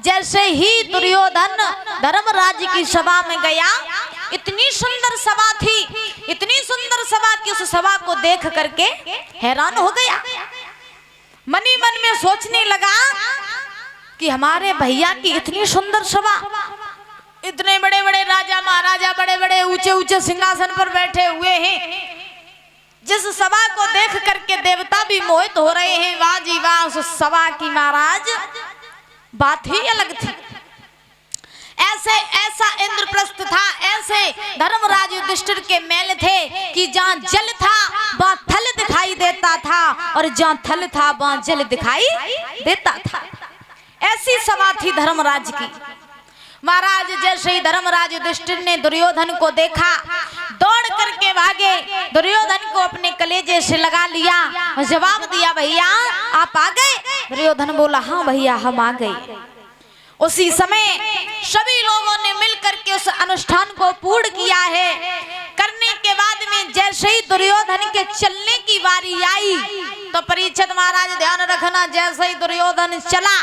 जैसे ही दुर्योधन धर्मराज की सभा में गया, इतनी सुंदर सभा थी, इतनी सुंदर सभा कि उस सभा को देख करके हैरान हो गया। मनी मन में सोचने लगा कि हमारे भैया की इतनी सुंदर सभा, इतने बड़े बड़े राजा महाराजा बड़े बड़े ऊंचे ऊंचे सिंहासन पर बैठे हुए हैं, जिस सभा को देख करके देवता भी मोहित हो रहे हैं। वाह जी वाह, उस सभा की महाराज बात ही अलग थी। ऐसा इंद्रप्रस्थ था, ऐसे धर्मराज युधिष्ठिर के महल थे कि जहाँ जल था वहाँ थल दिखाई देता था, और जहाँ थल था वहाँ जल दिखाई देता था। ऐसी सभा थी धर्मराज की। महाराज जैसे ही धर्मराज युधिष्ठिर ने दुर्योधन को देखा, दौड़ करके भागे, दुर्योधन को अपने कलेजे से लगा लिया और जवाब दिया, भैया आप आ गए? दुर्योधन बोला, हाँ भैया हम आ गए। उसी समय सभी लोगों ने मिलकर के उस अनुष्ठान को पूर्ण किया है। करने के बाद में जैसे ही दुर्योधन के चलने की बारी आई तो परीक्षित महाराज ध्यान रखना, जैसे ही दुर्योधन चला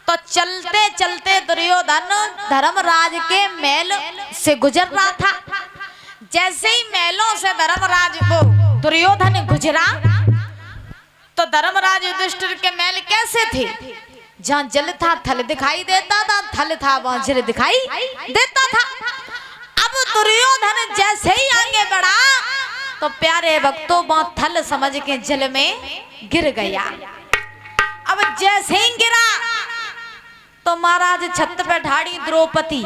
तो चलते चलते दुर्योधन धर्मराज के महल से गुजर रहा था। जैसे ही महलों से धर्मराज को दुर्योधन गुजरा तो धर्मराज युधिष्ठिर के महल कैसे थे? जहाँ जल था थल दिखाई देता था, थल था वहाँ जल दिखाई देता था। अब दुर्योधन जैसे ही आगे बढ़ा तो प्यारे भक्तों वहाँ थल समझ के जल में गिर गया। अब जैसे ही गिरा तो महाराज छत पे ठाड़ी द्रौपदी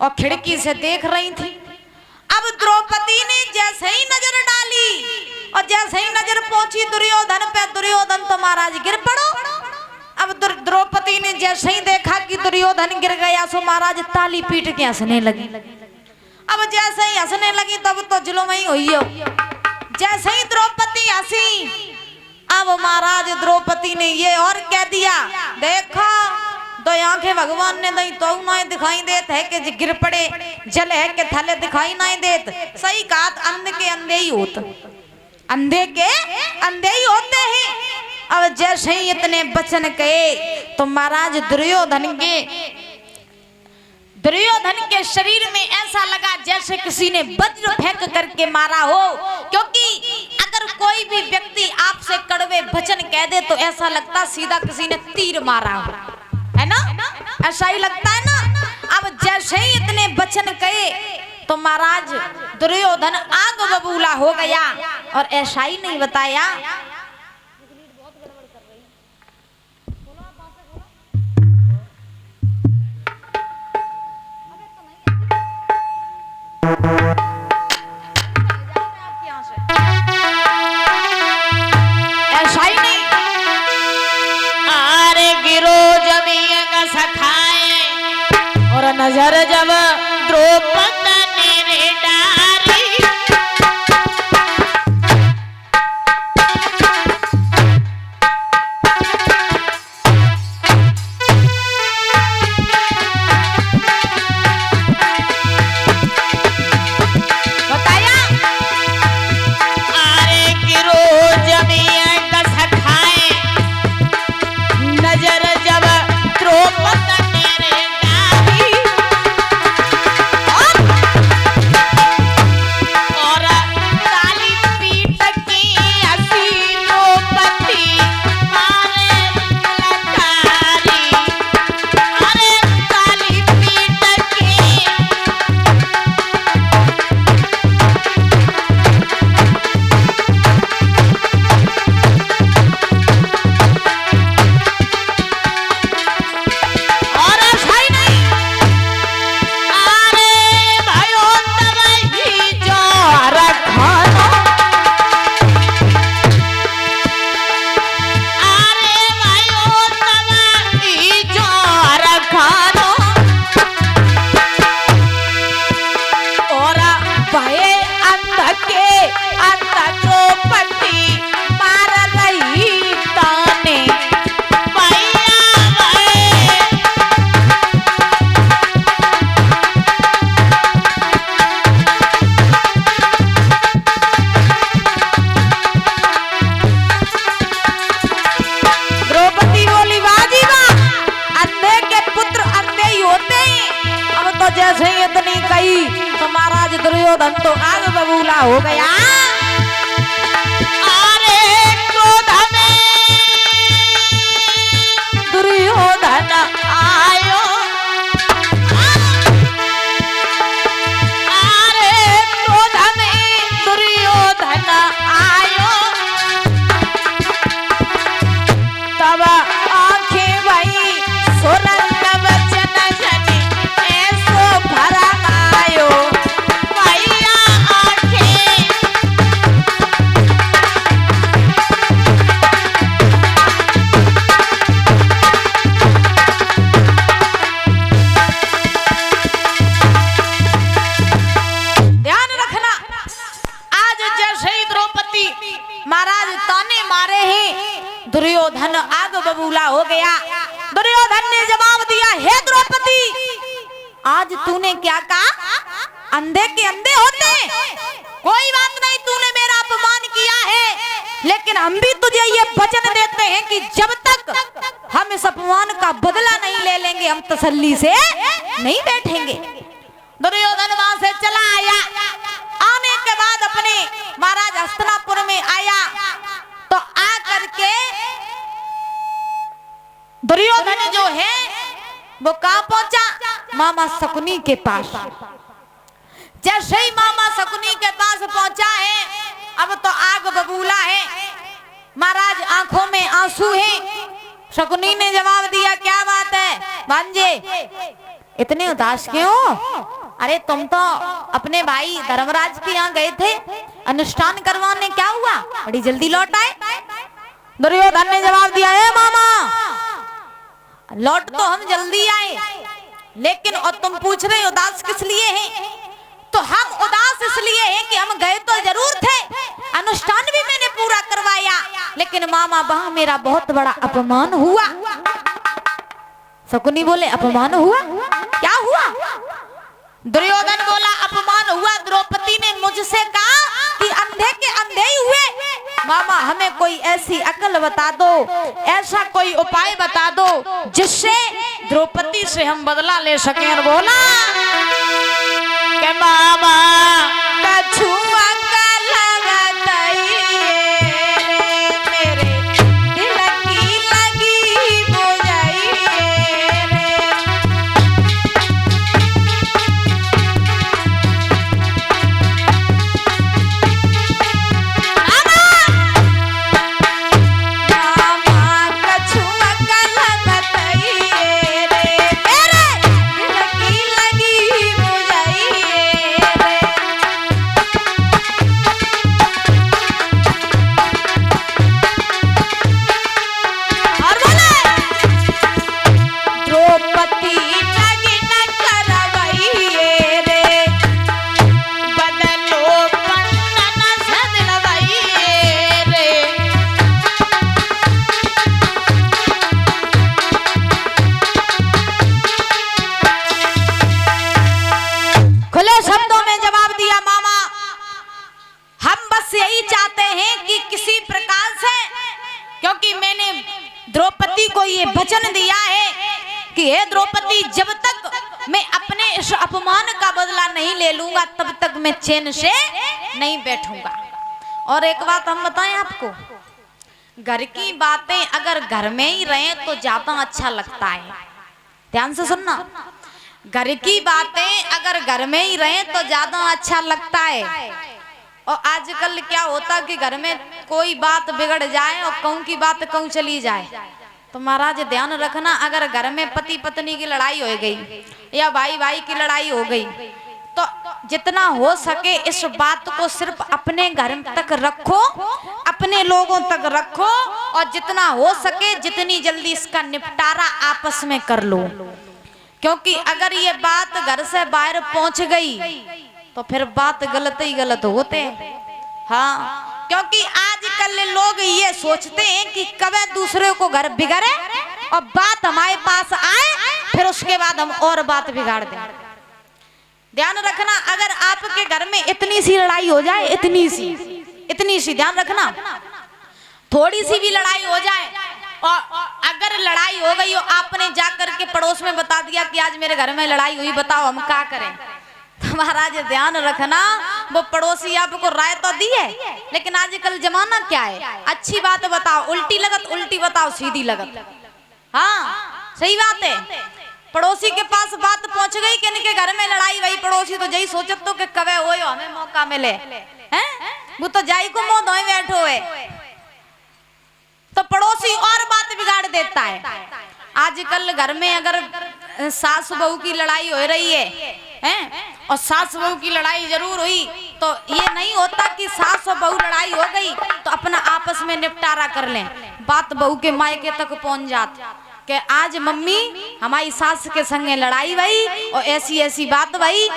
और खिड़की से देख रही थी। अब द्रौपदी ने जैसे ही नजर डाली और जैसे ही नजर पहुंची दुर्योधन पे, दुर्योधन तो महाराज गिर पड़ो। अब द्रौपदी ने जैसे ही देखा कि दुर्योधन गिर गया सो महाराज ताली पीट के हंसने लगी। अब जैसे ही हंसने लगी तब तो जुलुमई हुई हो। जैसे ही द्रौपदी हंसी, अब महाराज द्रौपदी ने ये और कह दिया, देखा दो आंखें भगवान ने दई तो ना दिखाई देत है कि गिर पड़े, जल है के थले दिखाई नहीं देत। सही कहा, अंधे के अंधे ही होते, अंधे के अंधे ही होते हैं। अब जैसे ही इतने वचन कहे तो महाराज दुर्योधन के शरीर में ऐसा लगा जैसे किसी ने वज्र फेंक करके मारा हो। क्योंकि अगर कोई भी व्यक्ति आपसे कड़वे वचन कह दे तो ऐसा लगता सीधा किसी ने तीर मारा हो, है ना? ऐसा ही लगता है ना। अब जैसे ही इतने वचन कहे तो महाराज दुर्योधन आग बबूला हो गया। और ऐसा ही नहीं बताया, ऐसा ही नहीं, अरे गिरो जमीन का सखाए और नजर जब द्रौपदी ने डारी, दुर्योधन तो आग बबूला हो गया। अरे क्रोध में दुर्योधन आयो, अरे क्रोध में दुर्योधन आयो, तब आंखें भई सुरंग बचन जने ऐसो भरम आयो, भैया आंखें ध्यान रखना, आज जैसे ही द्रौपदी महाराज ताने मारे हैं, दुर्योधन आग बबूला हो गया। दुर्योधन ने जवाब दिया, हे द्रौपदी, आज तूने क्या कहा? अंधे के अंधे होते हैं, कोई बात नहीं, तूने मेरा अपमान किया है, लेकिन हम भी तुझे ये वचन देते हैं कि जब तक हम इस अपमान का बदला नहीं ले लेंगे, हम तसल्ली से नहीं बैठेंगे। दुर्योधन वहां से चला आया। आने के बाद अपने महाराज हस्तिनापुर में आया तो आ करके दुर्योधन जो है वो कहां पहुंचा? मामा शकुनी के पास। जैसे ही मामा शकुनी के पास पहुंचा है, अब तो आग बबूला है, महाराज आंखों में आंसू है। शकुनी ने जवाब दिया, क्या बात है भांजे, इतने उदास क्यों हो? अरे तुम तो अपने भाई धर्मराज के यहाँ गए थे अनुष्ठान करवाने, क्या हुआ? बड़ी जल्दी लौट आए। दुर्योधन ने जवाब दिया, है मामा, लौट तो हम जल्दी आए, लेकिन और तुम पूछ रहे उदास किस लिए हैं? तो हम उदास इसलिए हैं कि हम गए तो जरूर थे, अनुष्ठान भी मैंने पूरा करवाया, लेकिन मामा वहां मेरा बहुत बड़ा अपमान हुआ। शकुनी बोले, अपमान हुआ? क्या हुआ? दुर्योधन बोला, अपमान हुआ, द्रौपदी ने मुझसे कहा कि अंधे के अंधे ही हुए। मामा हमें कोई ऐसी अकल बता दो, ऐसा कोई उपाय बता दो जिससे द्रौपदी से हम बदला ले सकें। और बोला के मामा कछुआ मेरे दिल की लगी बुझाई रे। यही चाहते हैं कि किसी प्रकार से, क्योंकि मैंने द्रौपदी को ये वचन दिया है कि हे द्रौपदी, जब तक मैं अपने इस अपमान का बदला नहीं ले लूंगा तब तक मैं चैन से नहीं बैठूंगा। और एक बात हम बताएं आपको, घर की बातें अगर घर में ही रहे तो ज्यादा अच्छा लगता है। ध्यान से सुनना, घर की बातें अगर घर में ही रहे तो ज्यादा अच्छा लगता है। और आजकल क्या होता कि घर में कोई बात बिगड़ जाए और कहूं की बात कहूं चली जाए, तो महाराज ध्यान रखना, अगर घर में पति पत्नी की लड़ाई हो गई या भाई भाई की लड़ाई हो गई तो जितना हो सके इस बात को सिर्फ अपने घर तक रखो, अपने लोगों तक रखो, और जितना हो सके जितनी जल्दी इसका निपटारा आपस में कर लो। क्योंकि अगर ये बात घर से बाहर पहुंच गई तो फिर बात गलत ही गलत होते हैं। हाँ, क्योंकि आजकल लोग ये सोचते हैं कि कब दूसरे को घर बिगड़े और बात हमारे पास आए, फिर उसके बाद हम और बात बिगाड़ दें। ध्यान रखना, अगर आपके घर में इतनी सी लड़ाई हो जाए, इतनी सी ध्यान रखना, थोड़ी सी भी लड़ाई हो जाए और अगर लड़ाई हो गई हो, आपने जाकर के पड़ोस में बता दिया कि आज मेरे घर में लड़ाई हुई, बताओ हम क्या करें, तो महाराज ध्यान रखना, वो पड़ोसी आपको राय तो दी है, लेकिन आजकल जमाना क्या है, अच्छी बात बताओ उल्टी लगत, उल्टी बताओ सीधी लगत। हाँ सही बात है। पड़ोसी के पास बात पहुंच गई कि इनके घर में लड़ाई, वही पड़ोसी तो यही सोचत तो कि कवे हो हमें मौका मिले, हैं वो तो जाई को मुंह धोए बैठो है, तो पड़ोसी और बात बिगाड़ देता है। आजकल घर में अगर सास बहू की लड़ाई हो रही है और सास बहू की लड़ाई जरूर हुई, तो ये नहीं होता कि सास और बहू लड़ाई हो गई तो अपना आपस में निपटारा कर लें। बात बहू के मायके तक पहुंच जाती कि आज मम्मी हमारी सास के संगे लड़ाई भई और ऐसी ऐसी बात भई,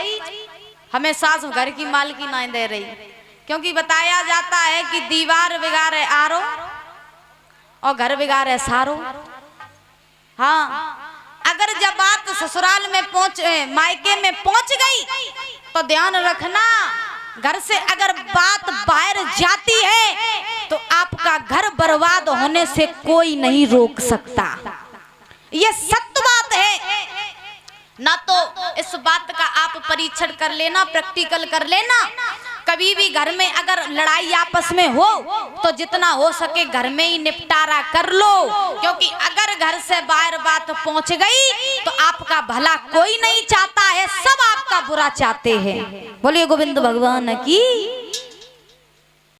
हमें सास घर की मालकी नहीं दे रही, क्योंकि बताया जाता है कि दीवार बिगाड़े आरो और घर बिगाड़े सारो। हाँ, अगर जब बात ससुराल में मायके में पहुंच गई तो ध्यान रखना, घर से अगर बात बाहर जाती है तो आपका घर बर्बाद होने से कोई नहीं रोक सकता। ये सत्य बात है ना, तो इस बात का आप परीक्षण कर लेना, प्रैक्टिकल कर लेना। कभी भी घर में अगर लड़ाई आपस में हो तो जितना हो सके घर में ही निपटारा कर लो, क्योंकि अगर घर से बाहर बात पहुंच गई तो आपका भला कोई नहीं चाहता है, सब आपका बुरा चाहते हैं। बोलिए गोविंद भगवान की।